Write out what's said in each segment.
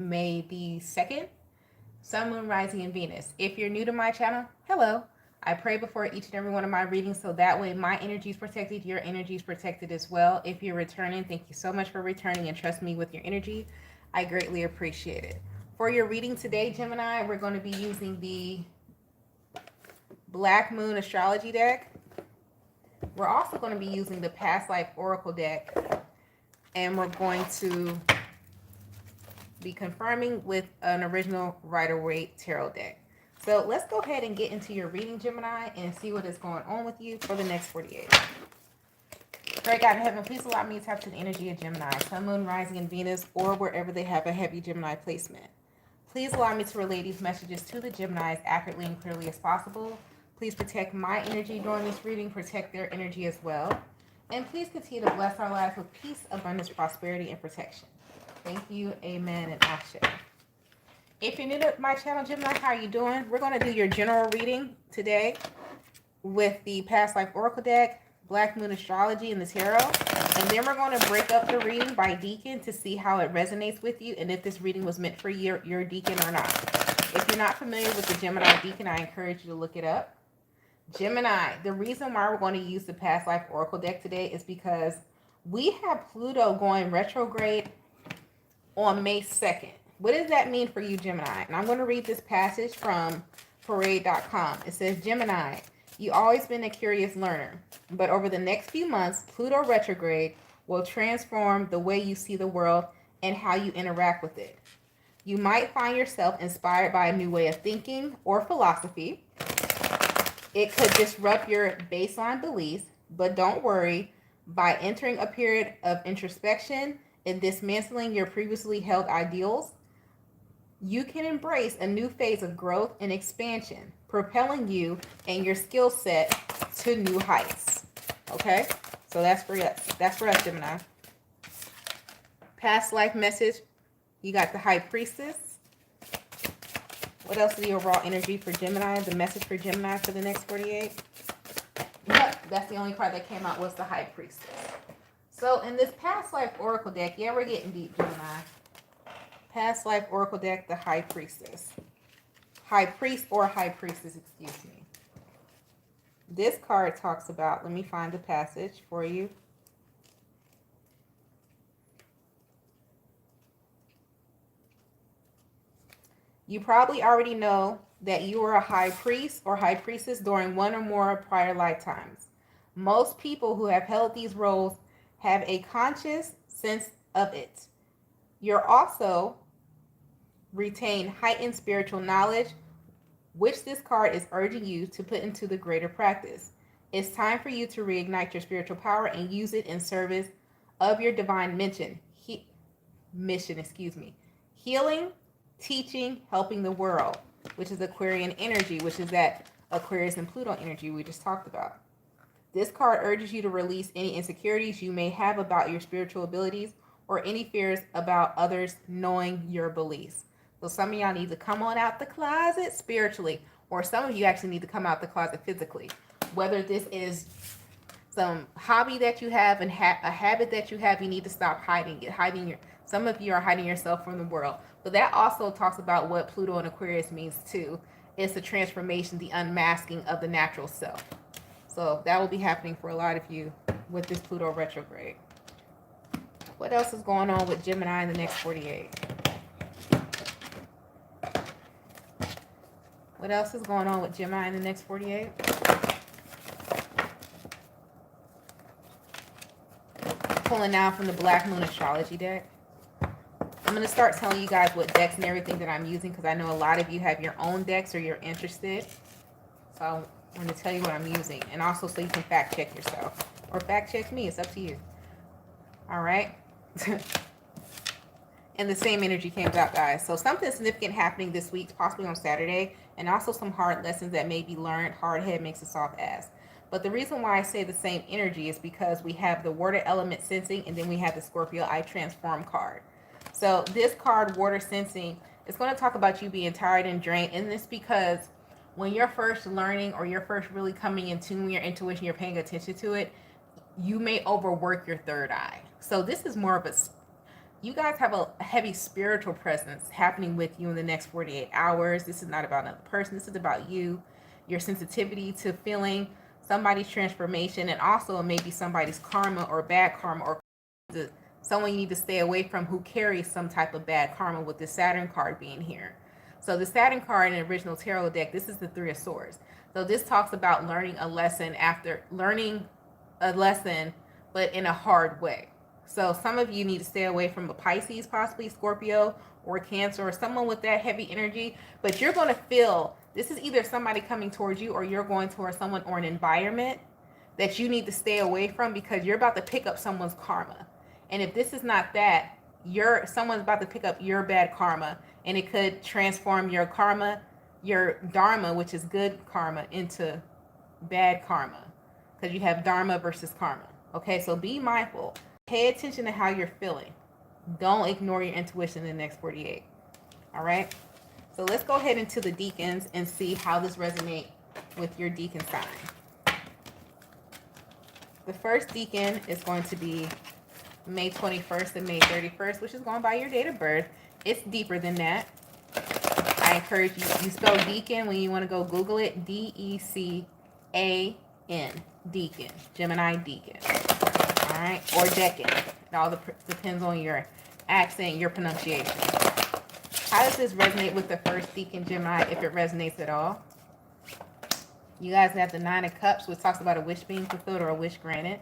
May the 2nd, Sun, Moon, Rising, and Venus. If you're new to my channel, hello. I pray before each and every one of my readings so that way my energy is protected, your energy is protected as well. If you're returning, thank you so much for returning and trust me with your energy. I greatly appreciate it. For your reading today, Gemini, we're going to be using the Black Moon Astrology deck. We're also going to be using the Past Life Oracle deck, and we're going to be confirming with an original Rider-Waite tarot deck. So let's go ahead and get into your reading, Gemini, and see what is going on with you for the next 48. Great God in heaven, please allow me to tap to the energy of Gemini, Sun, Moon, Rising, and Venus, or wherever they have a heavy Gemini placement. Please allow me to relay these messages to the Gemini as accurately and clearly as possible. Please protect my energy during this reading, protect their energy as well. And please continue to bless our lives with peace, abundance, prosperity, and protection. Thank you, amen, and ashe. If you're new to my channel, Gemini, how are you doing? We're going to do your general reading today with the Past Life Oracle deck, Black Moon Astrology, and the Tarot. And then we're going to break up the reading by decan to see how it resonates with you and if this reading was meant for your decan or not. If you're not familiar with the Gemini decan, I encourage you to look it up. Gemini, the reason why we're going to use the Past Life Oracle deck today is because we have Pluto going retrograde on May 2nd. What does that mean for you, Gemini? And I'm going to read this passage from parade.com. It says, Gemini, you've always been a curious learner, but over the next few months, Pluto retrograde will transform the way you see the world and how you interact with it. You might find yourself inspired by a new way of thinking or philosophy. It could disrupt your baseline beliefs, but don't worry. By entering a period of introspection and dismantling your previously held ideals, you can embrace a new phase of growth and expansion, propelling you and your skill set to new heights. Okay? So that's for us. That's for us, Gemini. Past life message. You got the High Priestess. What else is the overall energy for Gemini? The message for Gemini for the next 48? But that's the only card that came out was the High Priestess. So in this Past Life Oracle deck, yeah, we're getting deep, Gemini. Past Life Oracle deck, the High Priestess. High Priest or High Priestess, excuse me. This card talks about, let me find the passage for you. You probably already know that you were a high priest or high priestess during one or more prior lifetimes. Most people who have held these roles have a conscious sense of it. You're also retain heightened spiritual knowledge, which this card is urging you to put into the greater practice. It's time for you to reignite your spiritual power and use it in service of your divine mission. Healing, teaching, helping the world, which is Aquarian energy, which is that Aquarius and Pluto energy we just talked about. This card urges you to release any insecurities you may have about your spiritual abilities or any fears about others knowing your beliefs. So some of y'all need to come on out the closet spiritually, or some of you actually need to come out the closet physically. Whether this is some hobby that you have and a habit that you have, you need to stop hiding it. Some of you are hiding yourself from the world. But that also talks about what Pluto and Aquarius means too. It's the transformation, the unmasking of the natural self. So that will be happening for a lot of you with this Pluto retrograde. What else is going on with Gemini in the next 48? What else is going on with Gemini in the next 48? Pulling now from the Black Moon Astrology deck. I'm going to start telling you guys what decks and everything that I'm using because I know a lot of you have your own decks or you're interested. So I'm going to tell you what I'm using. And also so you can fact check yourself. Or fact check me. It's up to you. All right? And the same energy came out, guys. So something significant happening this week, possibly on Saturday. And also some hard lessons that may be learned. Hard head makes a soft ass. But the reason why I say the same energy is because we have the water element sensing and then we have the Scorpio I Transform card. So this card, water sensing, is going to talk about you being tired and drained. And this because when you're first learning or you're first really coming in tune with your intuition, you're paying attention to it, you may overwork your third eye. So this is more of a you guys have a heavy spiritual presence happening with you in the next 48 hours. This is not about another person. This is about you, your sensitivity to feeling somebody's transformation, and also maybe somebody's karma or bad karma, or someone you need to stay away from who carries some type of bad karma, with the Saturn card being here. So the Saturn card in the original tarot deck, this is the Three of Swords. So this talks about learning a lesson after learning a lesson, but in a hard way. So some of you need to stay away from a Pisces, possibly Scorpio or Cancer, or someone with that heavy energy. But you're going to feel, this is either somebody coming towards you, or you're going towards someone or an environment that you need to stay away from, because you're about to pick up someone's karma. And if this is not that, someone's about to pick up your bad karma, and it could transform your karma, your dharma, which is good karma, into bad karma, because you have dharma versus karma. Okay, so be mindful. Pay attention to how you're feeling. Don't ignore your intuition in the next 48. All right, so let's go ahead into the decans and see how this resonates with your decan sign. The first decan is going to be May 21st and May 31st, which is going by your date of birth. It's deeper than that. I encourage you, you spell decan when you want to go Google it, D-E-C-A-N, decan, Gemini decan, all right, or decan. It all depends on your accent, your pronunciation. How does this resonate with the first decan Gemini, if it resonates at all? You guys have the Nine of Cups, which talks about a wish being fulfilled or a wish granted.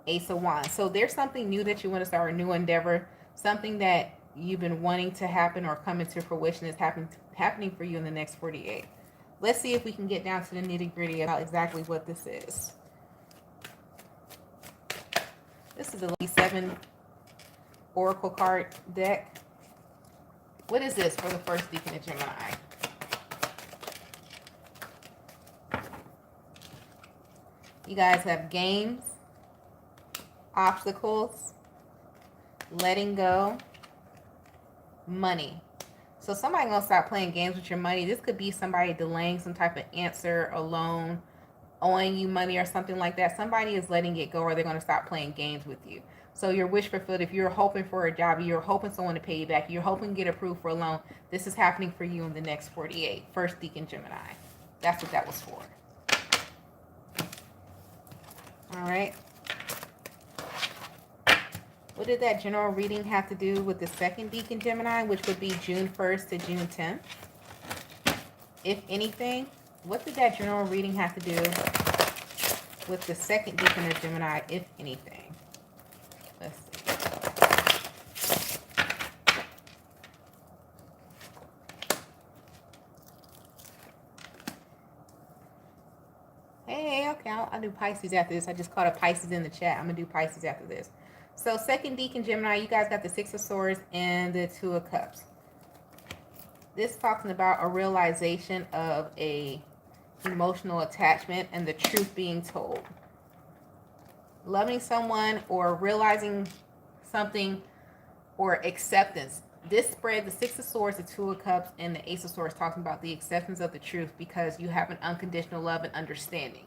Ace of Wands. So there's something new that you want to start, a new endeavor, something that you've been wanting to happen or come into fruition is happening for you in the next 48. Let's see if we can get down to the nitty-gritty about exactly what this is. This is a 7 Oracle card deck. What is this for the first decan of Gemini? You guys have games, obstacles, letting go, money. So somebody gonna stop playing games with your money. This could be somebody delaying some type of answer, a loan, owing you money or something like that. Somebody is letting it go, or they're gonna stop playing games with you. So your wish fulfilled. If you're hoping for a job, you're hoping someone to pay you back, you're hoping to get approved for a loan, this is happening for you in the next 48. First decan Gemini. That's what that was for. All right. What did that general reading have to do with the second decan Gemini, which would be June 1st to June 10th? If anything, what did that general reading have to do with the second decan of Gemini, if anything? Let's see. Hey, okay, I'll do Pisces after this. I just caught a Pisces in the chat. I'm going to do Pisces after this. So second decan Gemini, you guys got the Six of Swords and the Two of Cups. This talking about a realization of a emotional attachment and the truth being told. Loving someone or realizing something, or acceptance. This spread, the Six of Swords, the Two of Cups, and the Ace of Swords, talking about the acceptance of the truth, because you have an unconditional love and understanding.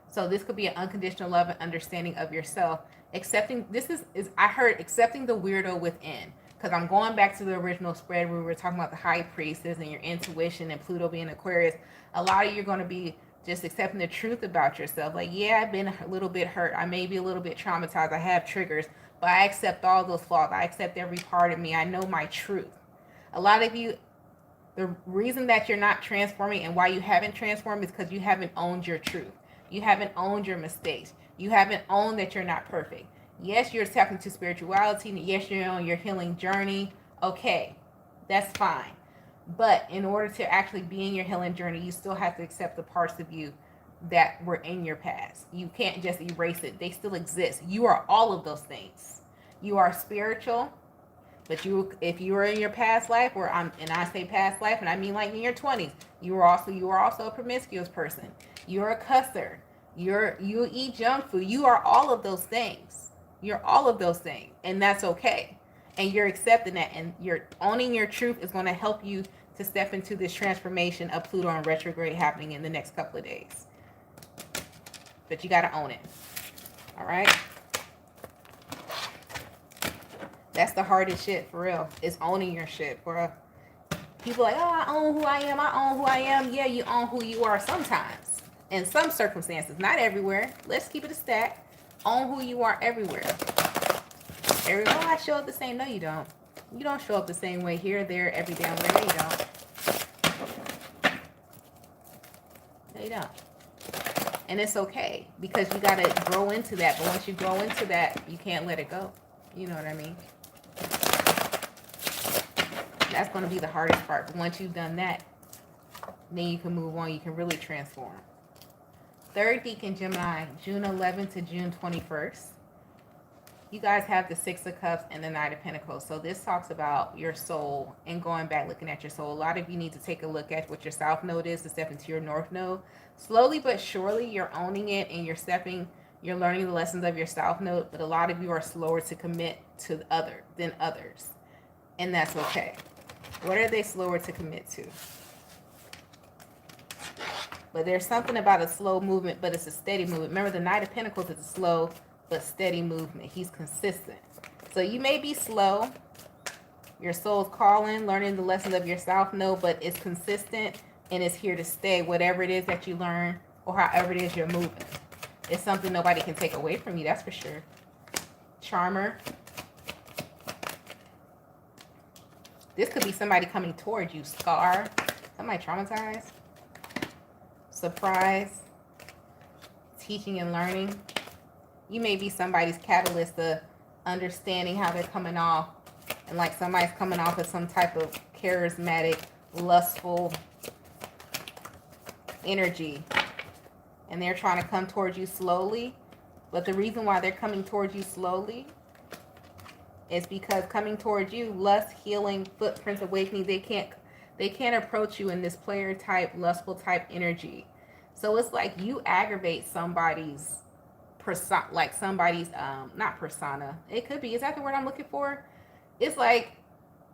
So this could be an unconditional love and understanding of yourself. Accepting, this is I heard accepting the weirdo within, because I'm going back to the original spread where we were talking about the High Priestess and your intuition and Pluto being Aquarius. A lot of you are going to be just accepting the truth about yourself. Like, yeah, I've been a little bit hurt. I may be a little bit traumatized. I have triggers, but I accept all those flaws. I accept every part of me. I know my truth. A lot of you, the reason that you're not transforming and why you haven't transformed is because you haven't owned your truth. You haven't owned your mistakes. You haven't owned that you're not perfect. Yes, you're tapping into spirituality. Yes, you're on your healing journey. Okay, that's fine. But in order to actually be in your healing journey, you still have to accept the parts of you that were in your past. You can't just erase it. They still exist. You are all of those things. You are spiritual, but if you were in your past life, I say past life, and I mean like in your 20s, you are also a promiscuous person. You're a cusser. You eat junk food. You are all of those things. You're all of those things, and that's okay. And you're accepting that, and you're owning your truth is going to help you to step into this transformation of Pluto and retrograde happening in the next couple of days. But you got to own it. All right. That's the hardest shit, for real. It's owning your shit, bro. People like, oh, I own who I am. I own who I am. Yeah, you own who you are sometimes. In some circumstances. Not everywhere. Let's keep it a stack. Own who you are everywhere. Oh, I show up the same. No, you don't. You don't show up the same way here, there, every damn way. No, you don't. No, you don't. And it's okay. Because you got to grow into that. But once you grow into that, you can't let it go. You know what I mean? That's going to be the hardest part. But once you've done that, then you can move on. You can really transform. Third decan Gemini, June 11th to June 21st. You guys have the Six of Cups and the Knight of Pentacles. So this talks about your soul and going back, looking at your soul. A lot of you need to take a look at what your South Node is to step into your North Node. Slowly but surely, you're owning it and you're learning the lessons of your South Node. But a lot of you are slower to commit to than others. And that's okay. What are they slower to commit to? But there's something about a slow movement, but it's a steady movement. Remember, the Knight of Pentacles is a slow but steady movement. He's consistent. So you may be slow. Your soul's calling, learning the lessons of your South Node, but it's consistent and it's here to stay. Whatever it is that you learn or however it is you're moving. It's something nobody can take away from you, that's for sure. Charmer. This could be somebody coming towards you. Scar. Somebody traumatized. Surprise. Teaching and learning. You may be somebody's catalyst to understanding how they're coming off. And like somebody's coming off as some type of charismatic, lustful energy. And they're trying to come towards you slowly. But the reason why they're coming towards you slowly is because coming towards you, lust, healing, footprints, awakening, they can't approach you in this player type, lustful type energy. So it's like you aggravate somebody's persona, like somebody's not persona. It could be, is that the word I'm looking for? It's like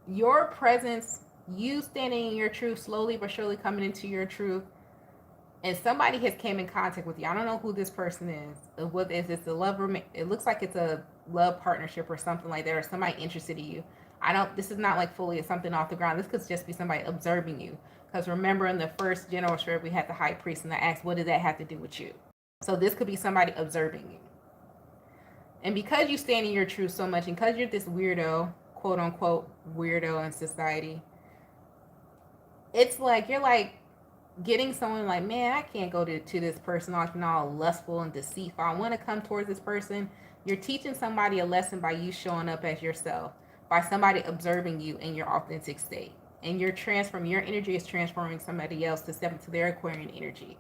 your presence, you standing in your truth, slowly but surely coming into your truth, and somebody has came in contact with you. I don't know who this person is. What is this? A lover? It looks like it's a love partnership or something like that, or somebody interested in you. This is not like fully something off the ground. This could just be somebody observing you. Because remember, in the first general spread, we had the high priest, and I asked, what does that have to do with you? So this could be somebody observing you. And because you stand in your truth so much, and because you're this weirdo, quote unquote weirdo in society, it's like you're like getting someone like, man, I can't go to this person all lustful and deceitful. I want to come towards this person. You're teaching somebody a lesson by you showing up as yourself, by somebody observing you in your authentic state. And your energy is transforming somebody else to step into their Aquarian energy.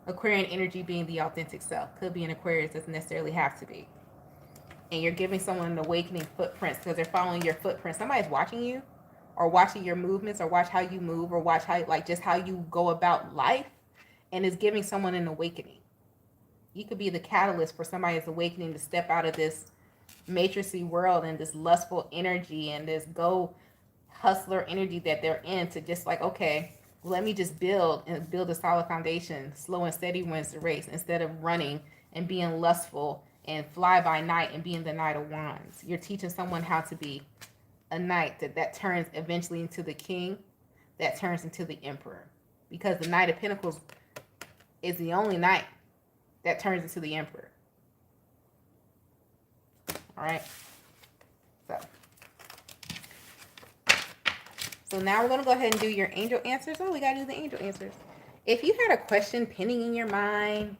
Aquarian energy being the authentic self. Could be an Aquarius, doesn't necessarily have to be. And you're giving someone an awakening footprints because they're following your footprints. Somebody's watching you, or watching your movements, or watch how you move, or watch how, like, just how you go about life, and is giving someone an awakening. You could be the catalyst for somebody's awakening to step out of this matrixy world and this lustful energy and this go hustler energy that they're in, to just like, okay, let me just build a solid foundation. Slow and steady wins the race, instead of running and being lustful and fly by night and being the Knight of Wands. You're teaching someone how to be a knight that turns eventually into the king, that turns into the emperor. Because the Knight of Pentacles is the only knight that turns into the emperor. All right. So now we're going to go ahead and do your angel answers. Oh, we got to do the angel answers. If you had a question pending in your mind,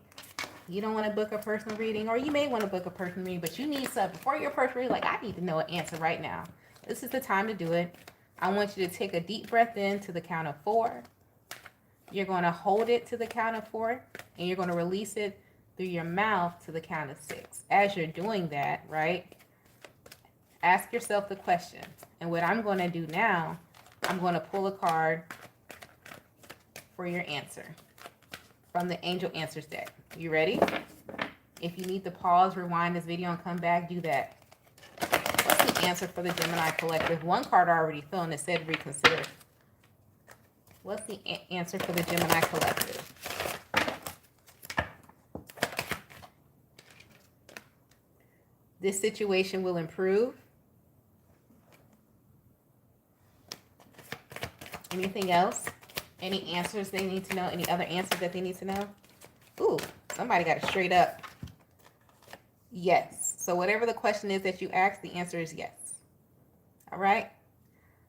you don't want to book a personal reading, or you may want to book a personal reading, but you need something before your personal reading, like, I need to know an answer right now. This is the time to do it. I want you to take a deep breath in to the count of 4. You're going to hold it to the count of 4, and you're going to release it through your mouth to the count of 6. As you're doing that, right, ask yourself the question. And what I'm going to do now, I'm going to pull a card for your answer from the Angel Answers deck. You ready? If you need to pause, rewind this video, and come back, do that. What's the answer for the Gemini Collective? One card already fell and it said reconsider. What's the answer for the Gemini Collective? This situation will improve. Anything else? Any answers they need to know? Any other answers that they need to know? Ooh, somebody got it straight up. Yes. So whatever the question is that you ask, the answer is yes. All right.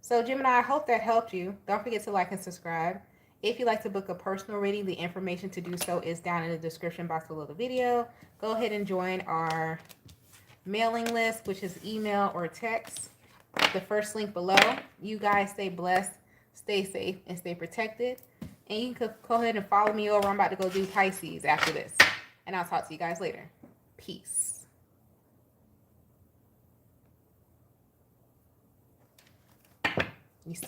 So Gemini, I hope that helped you. Don't forget to like and subscribe. If you'd like to book a personal reading, the information to do so is down in the description box below the video. Go ahead and join our mailing list, which is email or text. The first link below. You guys stay blessed, stay safe, and stay protected. And you can go ahead and follow me over. I'm about to go do Pisces after this. And I'll talk to you guys later. Peace.